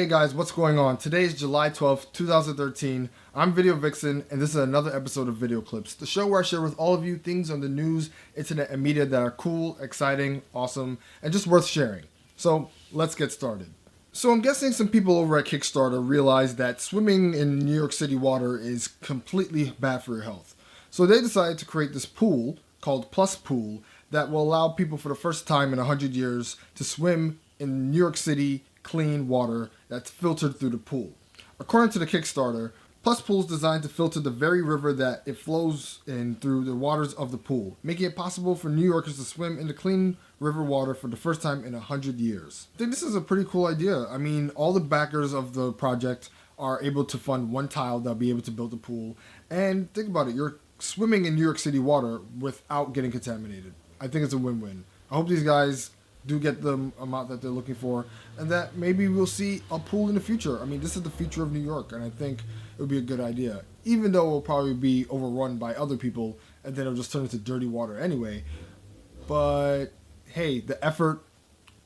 Hey guys, what's going on? Today is July 12th, 2013. I'm Video Vixen, and this is another episode of Video Clips, the show where I share with all of you things on the news, internet, and media that are cool, exciting, awesome, and just worth sharing. So, let's get started. So I'm guessing some people over at Kickstarter realized that swimming in New York City water is completely bad for your health. So they decided to create this pool called Plus Pool that will allow people for the first time in 100 years to swim in New York City clean water that's filtered through the pool. According to the Kickstarter, Plus Pool is designed to filter the very river that it flows in through the waters of the pool, making it possible for New Yorkers to swim in the clean river water for the first time in 100 years. I think this is a pretty cool idea. I mean, all the backers of the project are able to fund one tile that'll be able to build a pool. And think about it, you're swimming in New York City water without getting contaminated. I think it's a win-win. I hope these guys do get the amount that they're looking for, and that maybe we'll see a pool in the future. I mean, this is the future of New York, and I think it would be a good idea, even though it will probably be overrun by other people, and then it'll just turn into dirty water anyway. But hey, the effort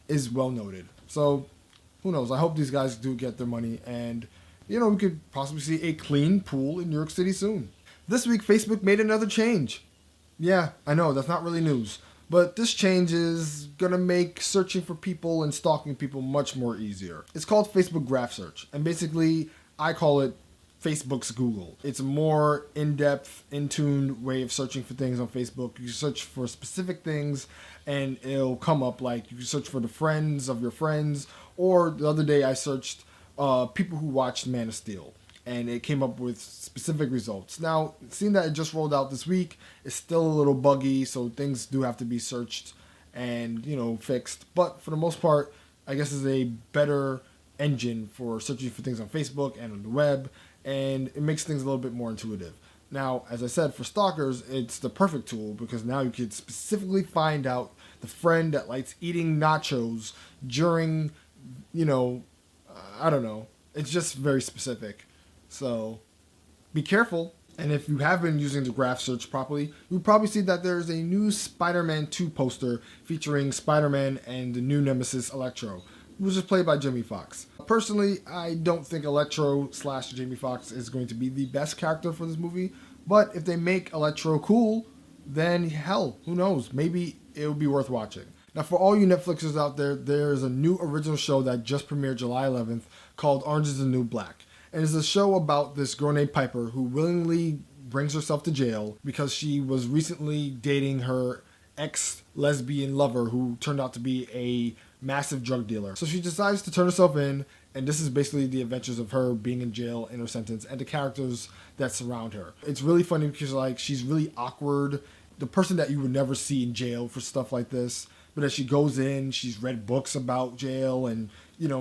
is well noted. So who knows? I hope these guys do get their money, and we could possibly see a clean pool in New York City soon. This week, Facebook made another change. Yeah, I know, that's not really news. But this change is going to make searching for people and stalking people much more easier. It's called Facebook Graph Search. And basically, I call it Facebook's Google. It's a more in-depth, in-tuned way of searching for things on Facebook. You can search for specific things and it'll come up, like you can search for the friends of your friends. Or the other day I searched people who watched Man of Steel, and it came up with specific results. Now, seeing that it just rolled out this week, it's still a little buggy, so things do have to be searched and, fixed. But for the most part, I guess it's a better engine for searching for things on Facebook and on the web, and it makes things a little bit more intuitive. Now, as I said, for stalkers, it's the perfect tool because now you can specifically find out the friend that likes eating nachos during, I don't know. It's just very specific. So be careful. And if you have been using the graph search properly, you'll probably see that there's a new Spider-Man 2 poster featuring Spider-Man and the new nemesis Electro, which is played by Jamie Foxx. Personally, I don't think Electro/Jamie Foxx is going to be the best character for this movie, but if they make Electro cool, then hell, who knows? Maybe it would be worth watching. Now, for all you Netflixers out there, there's a new original show that just premiered July 11th called Orange is the New Black. And it's a show about this girl named Piper who willingly brings herself to jail because she was recently dating her ex-lesbian lover who turned out to be a massive drug dealer. So she decides to turn herself in, and this is basically the adventures of her being in jail in her sentence and the characters that surround her. It's really funny because she's really awkward, the person that you would never see in jail for stuff like this. But as she goes in, she's read books about jail, and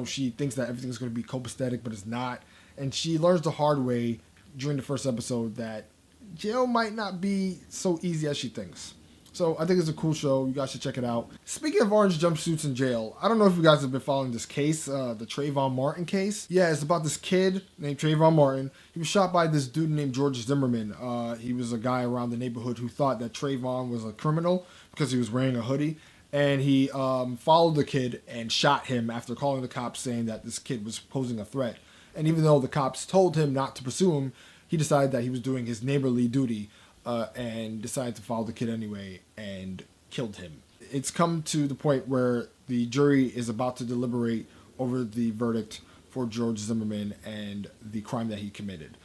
she thinks that everything's going to be copacetic, but it's not. And she learns the hard way during the first episode that jail might not be so easy as she thinks. So I think it's a cool show. You guys should check it out. Speaking of orange jumpsuits in jail, I don't know if you guys have been following this case, the Trayvon Martin case. Yeah, it's about this kid named Trayvon Martin. He was shot by this dude named George Zimmerman. He was a guy around the neighborhood who thought that Trayvon was a criminal because he was wearing a hoodie. And he followed the kid and shot him after calling the cops saying that this kid was posing a threat. And even though the cops told him not to pursue him, he decided that he was doing his neighborly duty and decided to follow the kid anyway and killed him. It's come to the point where the jury is about to deliberate over the verdict for George Zimmerman and the crime that he committed.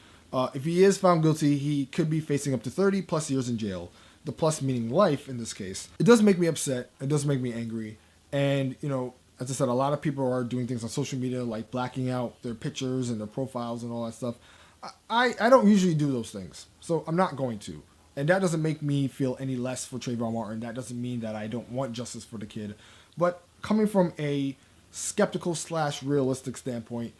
If he is found guilty, he could be facing up to 30 plus years in jail. The plus meaning life in this case. It does make me upset. It does make me angry. And, as I said, a lot of people are doing things on social media like blacking out their pictures and their profiles and all that stuff. I don't usually do those things, so I'm not going to. And that doesn't make me feel any less for Trayvon Martin. That doesn't mean that I don't want justice for the kid. But coming from a skeptical/realistic standpoint,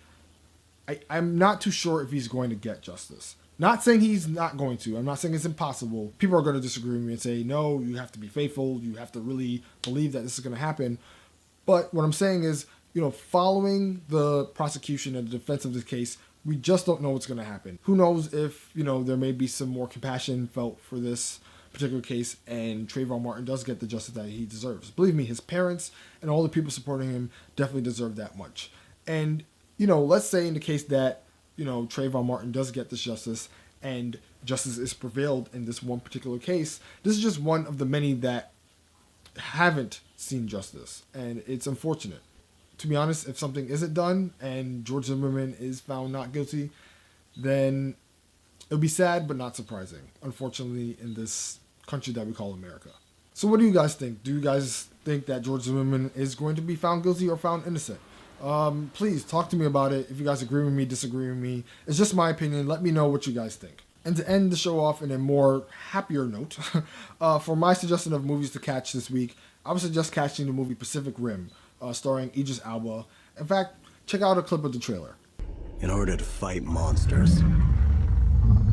I'm not too sure if he's going to get justice. Not saying he's not going to. I'm not saying it's impossible. People are going to disagree with me and say, no, you have to be faithful. You have to really believe that this is going to happen. But what I'm saying is, following the prosecution and the defense of this case, we just don't know what's going to happen. Who knows if, there may be some more compassion felt for this particular case and Trayvon Martin does get the justice that he deserves. Believe me, his parents and all the people supporting him definitely deserve that much. And, let's say in the case that, Trayvon Martin does get this justice and justice is prevailed in this one particular case, this is just one of the many that haven't seen justice. And it's unfortunate. To be honest, if something isn't done and George Zimmerman is found not guilty, then it'll be sad but not surprising, unfortunately, in this country that we call America. So what do you guys think? Do you guys think that George Zimmerman is going to be found guilty or found innocent? Please talk to me about it. If you guys agree with me, disagree with me, it's just my opinion. Let me know what you guys think. And to end the show off in a more happier note, for my suggestion of movies to catch this week, I would suggest catching the movie Pacific Rim, starring Idris Elba. In fact, check out a clip of the trailer. In order to fight monsters,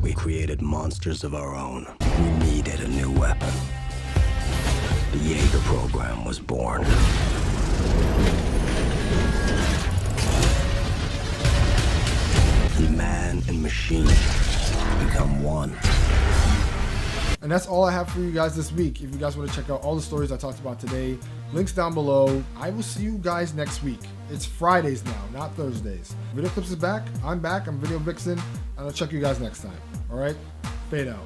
we created monsters of our own. We needed a new weapon. The Jaeger program was born. And man and machine become one. And that's all I have for you guys this week. If you guys want to check out all the stories I talked about today, links down below. I will see you guys next week. It's Fridays now, not Thursdays. Video Clips is back. I'm back. I'm Video Vixen. And I'll check you guys next time. All right? Fade out.